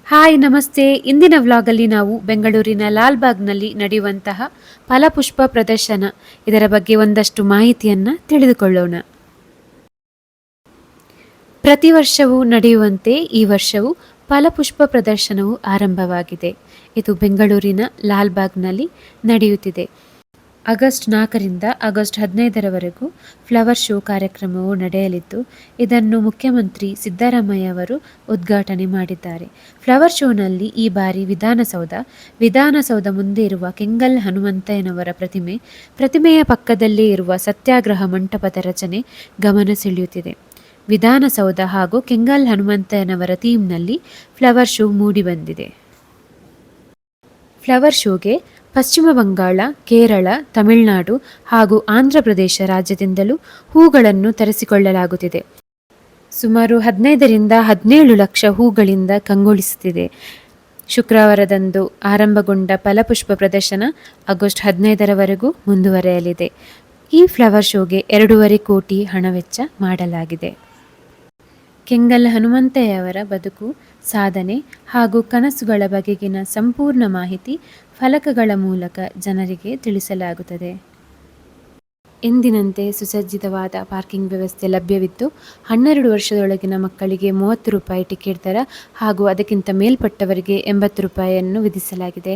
Hi ನಮಸ್ತೆ. ಇಂದಿನ ವ್ಲಾಗಲ್ಲಿ ನಾವು ಬೆಂಗಳೂರಿನ ಲಾಲ್ಬಾಗ್ನಲ್ಲಿ ನಡೆಯುವಂತಹ ಫಲಪುಷ್ಪ ಪ್ರದರ್ಶನ ಇದರ ಬಗ್ಗೆ ಒಂದಷ್ಟು ಮಾಹಿತಿಯನ್ನು ತಿಳಿದುಕೊಳ್ಳೋಣ. ಪ್ರತಿ ವರ್ಷವೂ ನಡೆಯುವಂತೆ ಈ ವರ್ಷವೂ ಫಲಪುಷ್ಪ ಪ್ರದರ್ಶನವು ಆರಂಭವಾಗಿದೆ. ಇದು ಬೆಂಗಳೂರಿನ ಲಾಲ್ಬಾಗ್ನಲ್ಲಿ ನಡೆಯುತ್ತಿದೆ. ಆಗಸ್ಟ್ 4ರಿಂದ ಆಗಸ್ಟ್ 15ರವರೆಗೂ ಫ್ಲವರ್ ಶೋ ಕಾರ್ಯಕ್ರಮವು ನಡೆಯಲಿದ್ದು, ಇದನ್ನು ಮುಖ್ಯಮಂತ್ರಿ ಸಿದ್ದರಾಮಯ್ಯ ಅವರು ಉದ್ಘಾಟನೆ ಮಾಡಿದ್ದಾರೆ. ಫ್ಲವರ್ ಶೋನಲ್ಲಿ ಈ ಬಾರಿ ವಿಧಾನಸೌಧ ಮುಂದೆ ಇರುವ ಕೆಂಗಲ್ ಹನುಮಂತಯ್ಯನವರ ಪ್ರತಿಮೆಯ ಪಕ್ಕದಲ್ಲೇ ಇರುವ ಸತ್ಯಾಗ್ರಹ ಮಂಟಪದ ರಚನೆ ಗಮನ ಸೆಳೆಯುತ್ತಿದೆ. ವಿಧಾನಸೌಧ ಹಾಗೂ ಕೆಂಗಲ್ ಹನುಮಂತಯ್ಯನವರ ಥೀಮ್ನಲ್ಲಿ ಫ್ಲವರ್ ಶೋ ಮೂಡಿಬಂದಿದೆ. ಫ್ಲವರ್ ಶೋಗೆ ಪಶ್ಚಿಮ ಬಂಗಾಳ, ಕೇರಳ, ತಮಿಳುನಾಡು ಹಾಗೂ ಆಂಧ್ರಪ್ರದೇಶ ರಾಜ್ಯದಿಂದಲೂ ಹೂಗಳನ್ನು ತರಿಸಿಕೊಳ್ಳಲಾಗುತ್ತಿದೆ. ಸುಮಾರು 15ರಿಂದ 17 ಲಕ್ಷ ಹೂಗಳಿಂದ ಕಂಗೊಳಿಸುತ್ತಿದೆ. ಶುಕ್ರವಾರದಂದು ಆರಂಭಗೊಂಡ ಫಲಪುಷ್ಪ ಪ್ರದರ್ಶನ ಆಗಸ್ಟ್ 15ರವರೆಗೂ ಮುಂದುವರೆಯಲಿದೆ. ಈ ಫ್ಲವರ್ ಶೋಗೆ 2.5 ಕೋಟಿ ಹಣ ವೆಚ್ಚ ಮಾಡಲಾಗಿದೆ. ಕೆಂಗಲ್ ಹನುಮಂತಯ್ಯವರ ಬದುಕು, ಸಾಧನೆ ಹಾಗೂ ಕನಸುಗಳ ಬಗೆಗಿನ ಸಂಪೂರ್ಣ ಮಾಹಿತಿ ಫಲಕಗಳ ಮೂಲಕ ಜನರಿಗೆ ತಿಳಿಸಲಾಗುತ್ತದೆ. ಎಂದಿನಂತೆ ಸುಸಜ್ಜಿತವಾದ ಪಾರ್ಕಿಂಗ್ ವ್ಯವಸ್ಥೆ ಲಭ್ಯವಿದ್ದು, 12 ವರ್ಷದೊಳಗಿನ ಮಕ್ಕಳಿಗೆ 30 ರೂಪಾಯಿ ಟಿಕೆಟ್ ದರ ಹಾಗೂ ಅದಕ್ಕಿಂತ ಮೇಲ್ಪಟ್ಟವರಿಗೆ 80 ರೂಪಾಯಿಯನ್ನು ವಿಧಿಸಲಾಗಿದೆ.